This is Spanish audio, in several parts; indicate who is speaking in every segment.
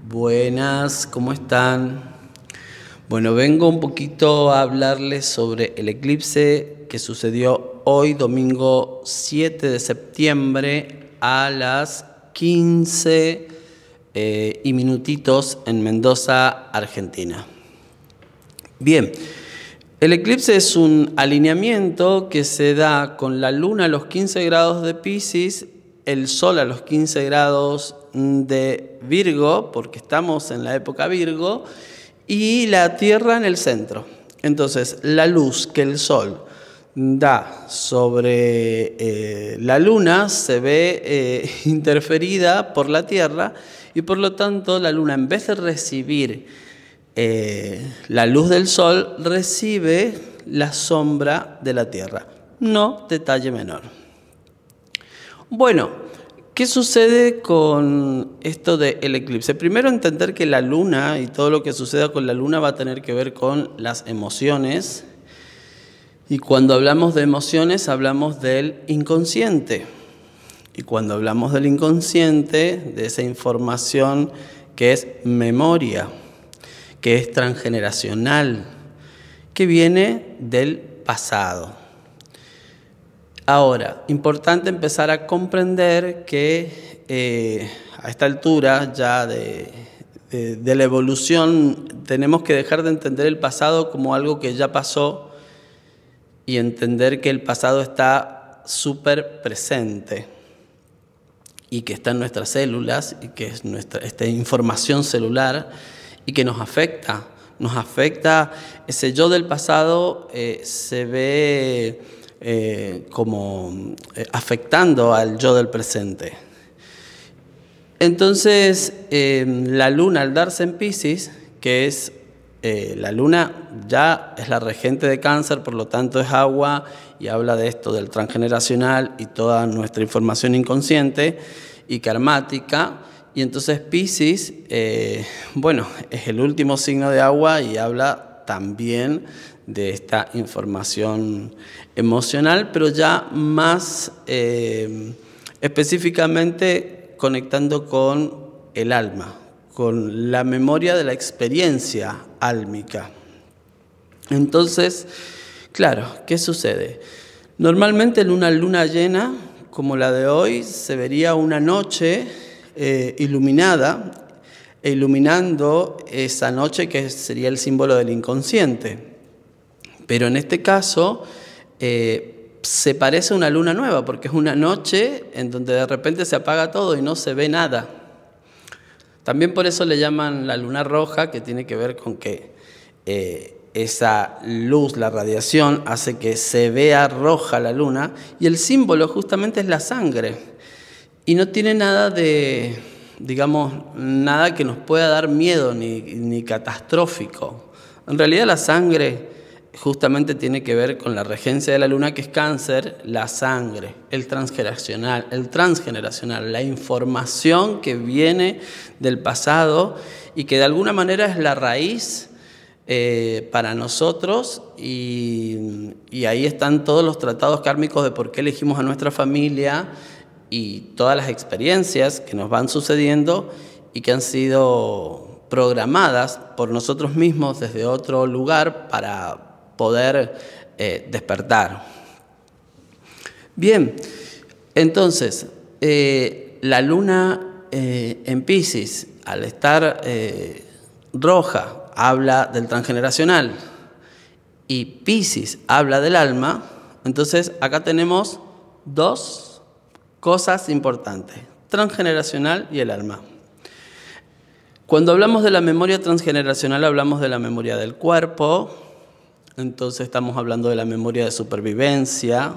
Speaker 1: Buenas, ¿cómo están? Bueno, vengo un poquito a hablarles sobre el eclipse que sucedió hoy, domingo 7 de septiembre, a las 15 y minutitos en Mendoza, Argentina. Bien, el eclipse es un alineamiento que se da con la luna a los 15 grados de Piscis, el sol a los 15 grados de Virgo, porque estamos en la época Virgo, y la Tierra en el centro. Entonces, la luz que el sol da sobre la luna se ve interferida por la Tierra y por lo tanto la luna, en vez de recibir la luz del sol, recibe la sombra de la Tierra. No detalle menor. Bueno, ¿qué sucede con esto del eclipse? Primero, entender que la luna y todo lo que suceda con la luna va a tener que ver con las emociones. Y cuando hablamos de emociones, hablamos del inconsciente. Y cuando hablamos del inconsciente, de esa información que es memoria, que es transgeneracional, que viene del pasado. Ahora, importante empezar a comprender que a esta altura ya de la evolución tenemos que dejar de entender el pasado como algo que ya pasó y entender que el pasado está súper presente y que está en nuestras células y que es esta información celular y que nos afecta. Nos afecta, ese yo del pasado se ve como afectando al yo del presente. Entonces, la luna al darse en Piscis, que es la luna ya es la regente de Cáncer, por lo tanto es agua y habla de esto del transgeneracional y toda nuestra información inconsciente y karmática. Y entonces Piscis, bueno, es el último signo de agua y habla también de esta información emocional, pero ya más específicamente conectando con el alma, con la memoria de la experiencia álmica. Entonces, claro, ¿qué sucede? Normalmente en una luna llena, como la de hoy, se vería una noche iluminada, e iluminando esa noche que sería el símbolo del inconsciente. Pero en este caso se parece a una luna nueva, porque es una noche en donde de repente se apaga todo y no se ve nada. También por eso le llaman la luna roja, que tiene que ver con que esa luz, la radiación, hace que se vea roja la luna, y el símbolo justamente es la sangre. Y no tiene nada de, digamos, nada que nos pueda dar miedo ni catastrófico. En realidad la sangre justamente tiene que ver con la regencia de la luna, que es Cáncer, la sangre, el transgeneracional, la información que viene del pasado y que de alguna manera es la raíz para nosotros, y ahí están todos los tratados kármicos de por qué elegimos a nuestra familia y todas las experiencias que nos van sucediendo y que han sido programadas por nosotros mismos desde otro lugar para poder despertar. Bien, entonces, la luna en Piscis, al estar roja, habla del transgeneracional, y Piscis habla del alma. Entonces, acá tenemos dos cosas importantes: transgeneracional y el alma. Cuando hablamos de la memoria transgeneracional, hablamos de la memoria del cuerpo. Entonces estamos hablando de la memoria de supervivencia,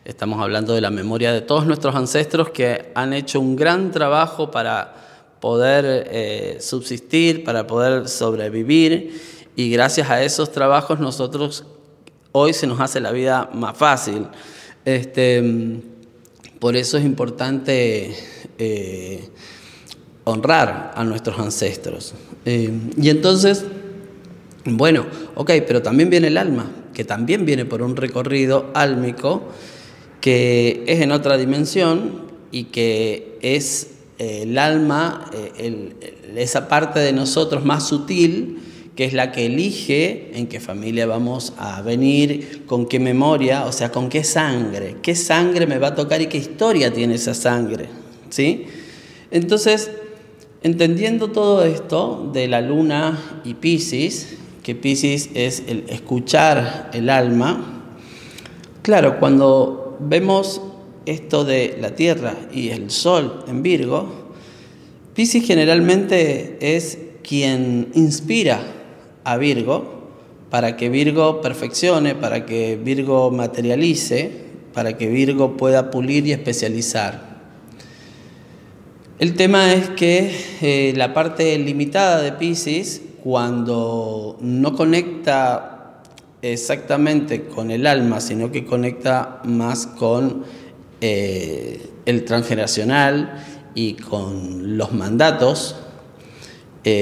Speaker 1: estamos hablando de la memoria de todos nuestros ancestros que han hecho un gran trabajo para poder subsistir, para poder sobrevivir, y gracias a esos trabajos nosotros hoy se nos hace la vida más fácil. Por eso es importante honrar a nuestros ancestros. Y entonces, bueno, ok, pero también viene el alma, que también viene por un recorrido álmico que es en otra dimensión y que es el alma, esa parte de nosotros más sutil, que es la que elige en qué familia vamos a venir, con qué memoria, o sea, con qué sangre me va a tocar y qué historia tiene esa sangre, ¿sí? Entonces, entendiendo todo esto de la luna y Piscis, que Piscis es el escuchar el alma, claro, cuando vemos esto de la Tierra y el Sol en Virgo, Piscis generalmente es quien inspira a Virgo para que Virgo perfeccione, para que Virgo materialice, para que Virgo pueda pulir y especializar. El tema es que la parte limitada de Piscis, cuando no conecta exactamente con el alma, sino que conecta más con el transgeneracional y con los mandatos,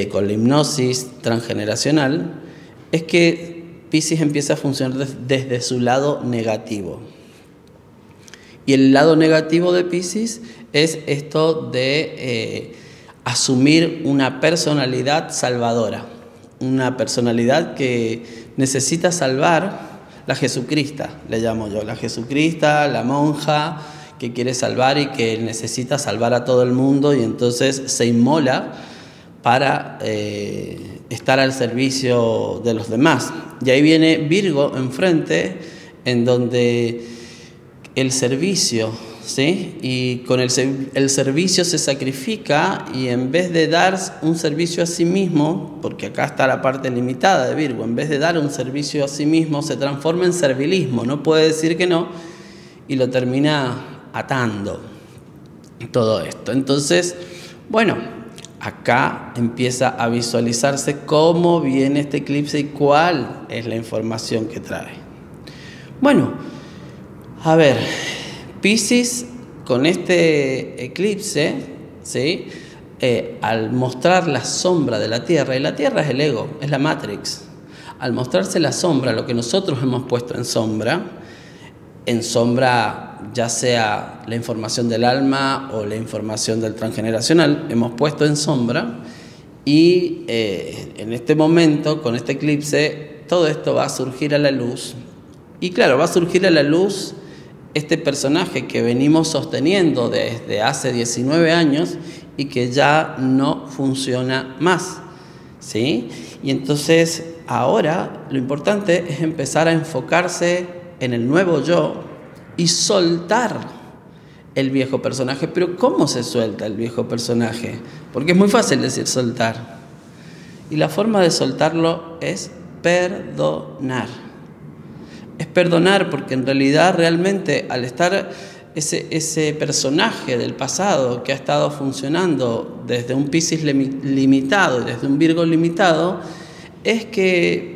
Speaker 1: con la hipnosis transgeneracional, es que Piscis empieza a funcionar desde su lado negativo. Y el lado negativo de Piscis es esto de asumir una personalidad salvadora, una personalidad que necesita salvar, la Jesucrista, le llamo yo, la Jesucrista, la monja que quiere salvar y que necesita salvar a todo el mundo y entonces se inmola para estar al servicio de los demás. Y ahí viene Virgo enfrente, en donde el servicio, ¿sí? Y con el servicio se sacrifica y en vez de dar un servicio a sí mismo, porque acá está la parte limitada de Virgo, en vez de dar un servicio a sí mismo, se transforma en servilismo, no puede decir que no y lo termina atando todo esto. Entonces, bueno, acá empieza a visualizarse cómo viene este eclipse y cuál es la información que trae. Bueno, a ver, Piscis con este eclipse, ¿sí? Al mostrar la sombra de la Tierra, y la Tierra es el ego, es la Matrix, al mostrarse la sombra, lo que nosotros hemos puesto en sombra ya sea la información del alma o la información del transgeneracional, hemos puesto en sombra y en este momento, con este eclipse, todo esto va a surgir a la luz. Y claro, va a surgir a la luz este personaje que venimos sosteniendo desde hace 19 años y que ya no funciona más, ¿sí? Y entonces ahora lo importante es empezar a enfocarse en el nuevo yo y soltar el viejo personaje. Pero ¿cómo se suelta el viejo personaje? Porque es muy fácil decir soltar. Y la forma de soltarlo es perdonar. Es perdonar porque en realidad realmente al estar ese personaje del pasado que ha estado funcionando desde un Piscis limitado y desde un Virgo limitado, es que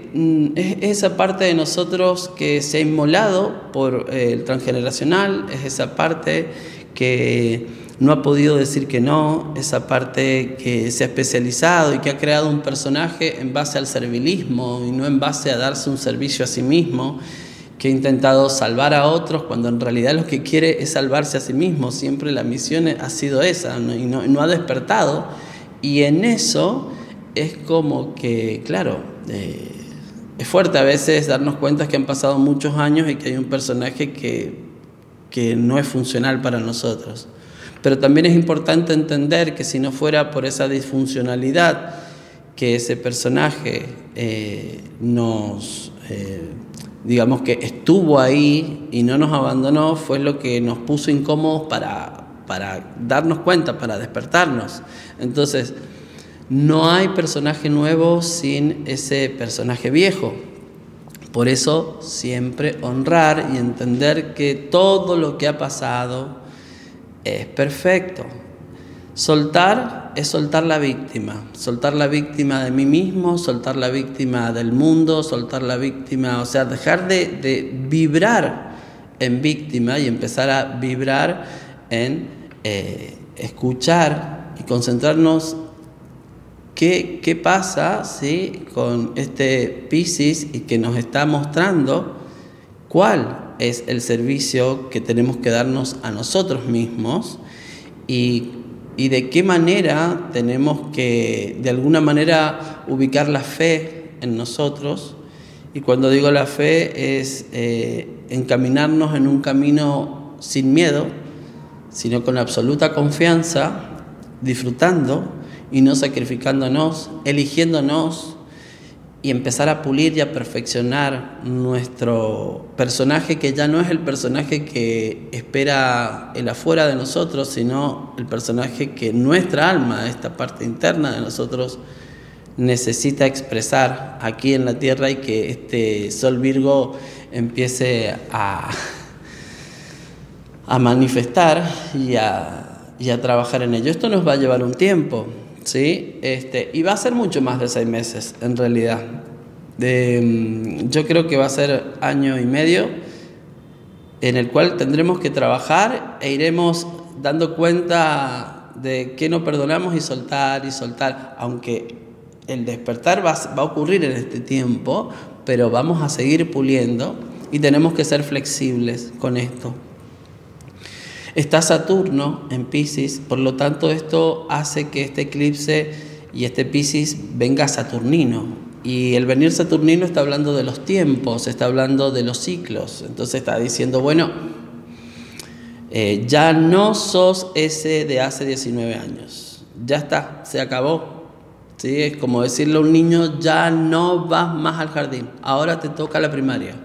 Speaker 1: es esa parte de nosotros que se ha inmolado por el transgeneracional, es esa parte que no ha podido decir que no, esa parte que se ha especializado y que ha creado un personaje en base al servilismo y no en base a darse un servicio a sí mismo, que ha intentado salvar a otros cuando en realidad lo que quiere es salvarse a sí mismo. Siempre la misión ha sido esa, ¿no? Y no ha despertado. Y en eso es como que, claro, es fuerte a veces darnos cuenta que han pasado muchos años y que hay un personaje que no es funcional para nosotros. Pero también es importante entender que si no fuera por esa disfuncionalidad que ese personaje digamos que estuvo ahí y no nos abandonó, fue lo que nos puso incómodos para darnos cuenta, para despertarnos. Entonces, no hay personaje nuevo sin ese personaje viejo. Por eso, siempre honrar y entender que todo lo que ha pasado es perfecto. Soltar es soltar la víctima de mí mismo, soltar la víctima del mundo, soltar la víctima, o sea, dejar de vibrar en víctima y empezar a vibrar en escuchar y concentrarnos qué pasa, ¿sí?, con este Piscis y que nos está mostrando cuál es el servicio que tenemos que darnos a nosotros mismos y y de qué manera tenemos que, de alguna manera, ubicar la fe en nosotros. Y cuando digo la fe es encaminarnos en un camino sin miedo, sino con absoluta confianza, disfrutando y no sacrificándonos, eligiéndonos, y empezar a pulir y a perfeccionar nuestro personaje, que ya no es el personaje que espera el afuera de nosotros, sino el personaje que nuestra alma, esta parte interna de nosotros, necesita expresar aquí en la tierra, y que este Sol Virgo empiece a manifestar y a trabajar en ello. Esto nos va a llevar un tiempo, ¿sí? Y va a ser mucho más de 6 meses, en realidad. Yo creo que va a ser 1 año y medio, en el cual tendremos que trabajar e iremos dando cuenta de qué no perdonamos y soltar, aunque el despertar va a ocurrir en este tiempo, pero vamos a seguir puliendo y tenemos que ser flexibles con esto. Está Saturno en Piscis, por lo tanto esto hace que este eclipse y este Piscis venga saturnino. Y el venir saturnino está hablando de los tiempos, está hablando de los ciclos. Entonces está diciendo, bueno, ya no sos ese de hace 19 años. Ya está, se acabó. ¿Sí? Es como decirle a un niño, ya no vas más al jardín, ahora te toca la primaria,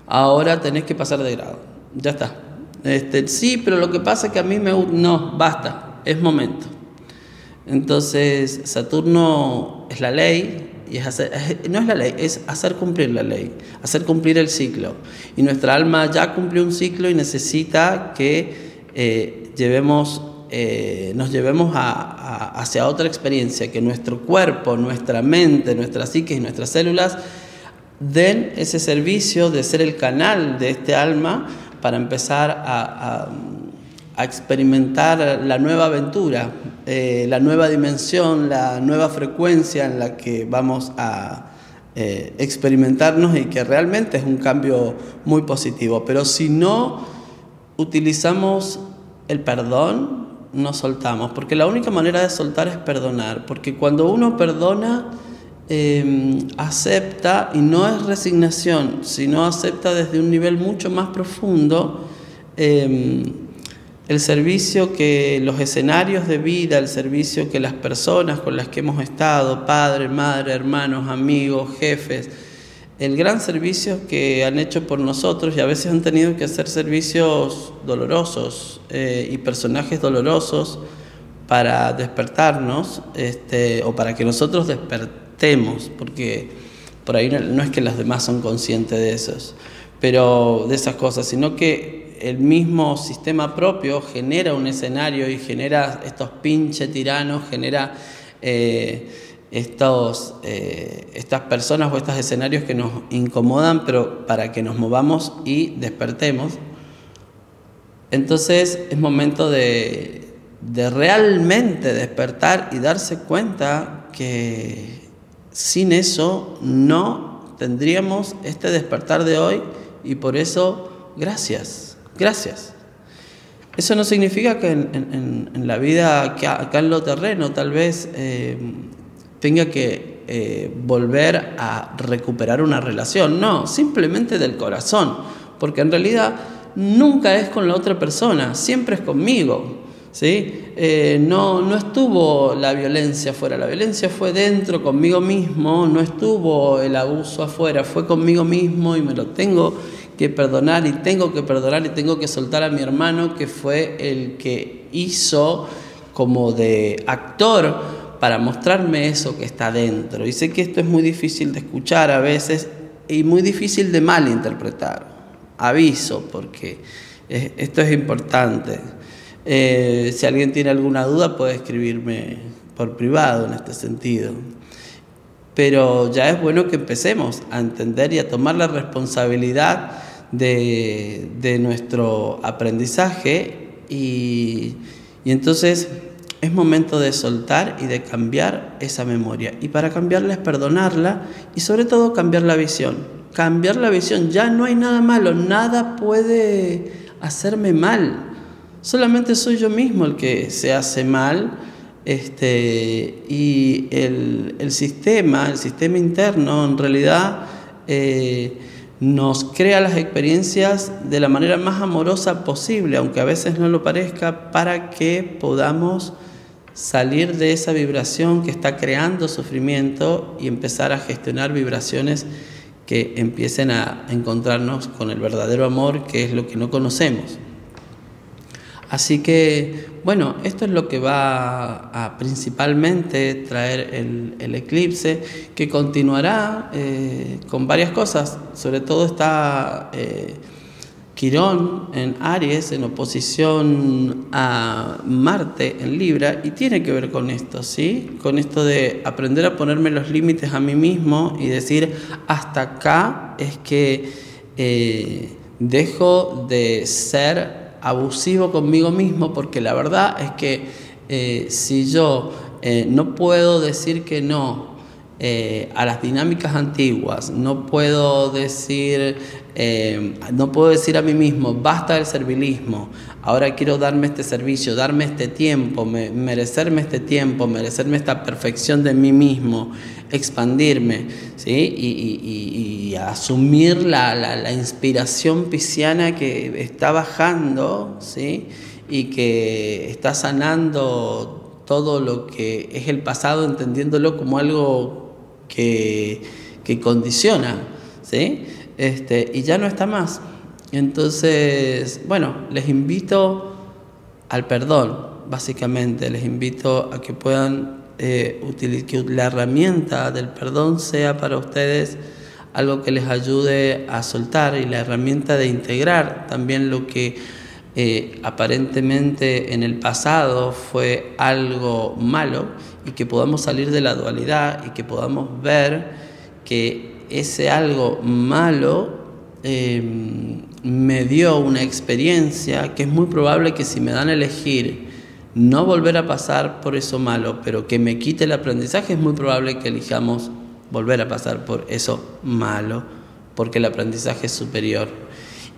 Speaker 1: ahora tenés que pasar de grado, ya está. Sí, pero lo que pasa es que a mí no, basta, es momento. Entonces Saturno es la ley, y no es la ley, es hacer cumplir la ley, hacer cumplir el ciclo. Y nuestra alma ya cumplió un ciclo y necesita que nos llevemos hacia otra experiencia, que nuestro cuerpo, nuestra mente, nuestra psique y nuestras células den ese servicio de ser el canal de este alma para empezar a experimentar la nueva aventura, la nueva dimensión, la nueva frecuencia en la que vamos a experimentarnos, y que realmente es un cambio muy positivo. Pero si no utilizamos el perdón, nos soltamos, porque la única manera de soltar es perdonar, porque cuando uno perdona, acepta, y no es resignación, sino acepta desde un nivel mucho más profundo el servicio que los escenarios de vida, el servicio que las personas con las que hemos estado, padre, madre, hermanos, amigos, jefes, el gran servicio que han hecho por nosotros, y a veces han tenido que hacer servicios dolorosos y personajes dolorosos para despertarnos, o para que nosotros despertemos, porque por ahí no es que los demás son conscientes de esas cosas, sino que el mismo sistema propio genera un escenario y genera estos pinches tiranos, genera estas personas o estos escenarios que nos incomodan, pero para que nos movamos y despertemos. Entonces es momento de realmente despertar y darse cuenta que sin eso no tendríamos este despertar de hoy, y por eso gracias. Eso no significa que en la vida, acá en lo terreno, tal vez tenga que volver a recuperar una relación. No, simplemente del corazón, porque en realidad nunca es con la otra persona, siempre es conmigo, ¿sí? No estuvo la violencia afuera, la violencia fue dentro, conmigo mismo. No estuvo el abuso afuera, fue conmigo mismo, y me lo tengo que perdonar, y tengo que soltar a mi hermano, que fue el que hizo como de actor para mostrarme eso que está dentro. Y sé que esto es muy difícil de escuchar a veces y muy difícil de malinterpretar. Aviso, porque esto es importante. Si alguien tiene alguna duda puede escribirme por privado en este sentido. Pero ya es bueno que empecemos a entender y a tomar la responsabilidad de nuestro aprendizaje, y entonces es momento de soltar y de cambiar esa memoria. Y para cambiarla es perdonarla, y sobre todo cambiar la visión. Cambiar la visión, ya no hay nada malo, nada puede hacerme mal. Solamente soy yo mismo el que se hace mal, y el sistema interno en realidad nos crea las experiencias de la manera más amorosa posible, aunque a veces no lo parezca, para que podamos salir de esa vibración que está creando sufrimiento y empezar a gestionar vibraciones que empiecen a encontrarnos con el verdadero amor, que es lo que no conocemos. Así que, bueno, esto es lo que va a principalmente traer el eclipse, que continuará con varias cosas. Sobre todo está Quirón en Aries, en oposición a Marte en Libra, y tiene que ver con esto, ¿sí? Con esto de aprender a ponerme los límites a mí mismo y decir, hasta acá es que dejo de ser abusivo conmigo mismo, porque la verdad es que si yo no puedo decir que no a las dinámicas antiguas, no puedo decir a mí mismo, basta del servilismo, ahora quiero darme este servicio, darme este tiempo, merecerme este tiempo, merecerme esta perfección de mí mismo, expandirme, ¿sí? Y asumir la inspiración pisciana que está bajando, ¿sí? Y que está sanando todo lo que es el pasado, entendiéndolo como algo que condiciona, ¿sí? Y ya no está más. Entonces, bueno, les invito al perdón, básicamente. Les invito a que puedan que la herramienta del perdón sea para ustedes algo que les ayude a soltar, y la herramienta de integrar también lo que aparentemente en el pasado fue algo malo, y que podamos salir de la dualidad y que podamos ver que ese algo malo me dio una experiencia que es muy probable que, si me dan a elegir no volver a pasar por eso malo, pero que me quite el aprendizaje, es muy probable que elijamos volver a pasar por eso malo, porque el aprendizaje es superior.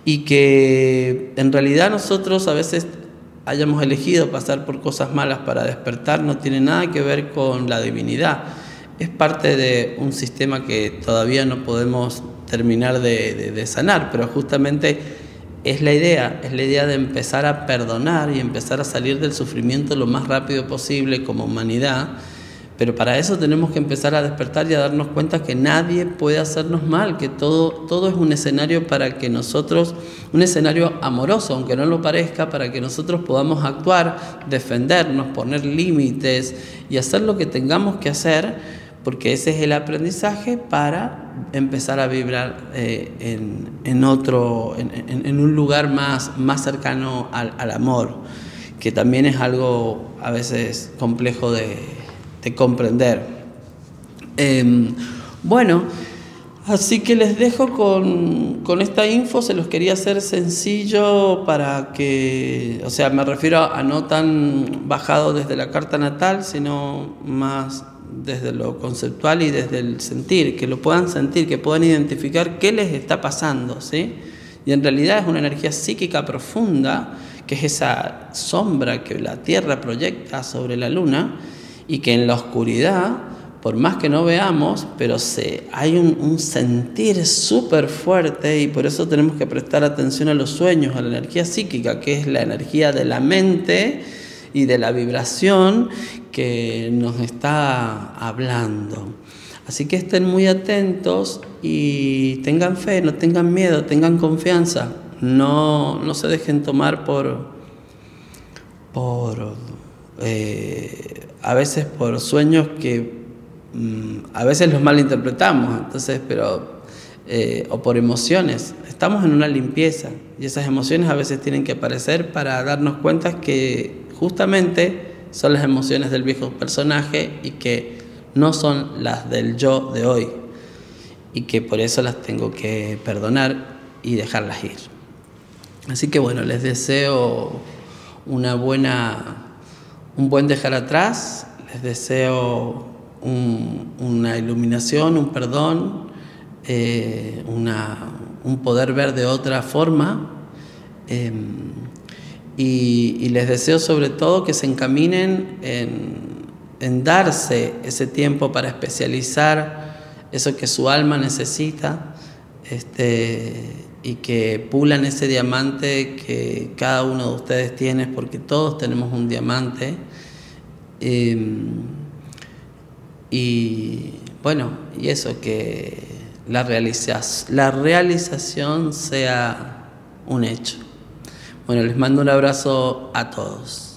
Speaker 1: Y que en realidad nosotros a veces hayamos elegido pasar por cosas malas para despertar no tiene nada que ver con la divinidad. Es parte de un sistema que todavía no podemos terminar de sanar, pero justamente es la idea de empezar a perdonar y empezar a salir del sufrimiento lo más rápido posible como humanidad. Pero para eso tenemos que empezar a despertar y a darnos cuenta que nadie puede hacernos mal, que todo es un escenario para que nosotros, un escenario amoroso, aunque no lo parezca, para que nosotros podamos actuar, defendernos, poner límites y hacer lo que tengamos que hacer, porque ese es el aprendizaje para empezar a vibrar en un lugar más cercano al amor, que también es algo a veces complejo de comprender. Bueno, así que les dejo con esta info. Se los quería hacer sencillo para que, o sea, me refiero a no tan bajado desde la carta natal, sino más desde lo conceptual y desde el sentir, que lo puedan sentir, que puedan identificar qué les está pasando, ¿sí? Y en realidad es una energía psíquica profunda, que es esa sombra que la Tierra proyecta sobre la Luna, y que en la oscuridad, por más que no veamos, pero hay un sentir súper fuerte, y por eso tenemos que prestar atención a los sueños, a la energía psíquica, que es la energía de la mente y de la vibración que nos está hablando. Así que estén muy atentos y tengan fe, no tengan miedo, tengan confianza, no se dejen tomar a veces por sueños que a veces los malinterpretamos, entonces, o por emociones. Estamos en una limpieza y esas emociones a veces tienen que aparecer para darnos cuenta que justamente son las emociones del viejo personaje y que no son las del yo de hoy, y que por eso las tengo que perdonar y dejarlas ir. Así que bueno, les deseo un buen dejar atrás, les deseo una iluminación, un perdón, un poder ver de otra forma, y les deseo sobre todo que se encaminen en darse ese tiempo para especializar eso que su alma necesita, y que pulan ese diamante que cada uno de ustedes tiene, porque todos tenemos un diamante. Y bueno, y eso, que la realización sea un hecho. Bueno, les mando un abrazo a todos.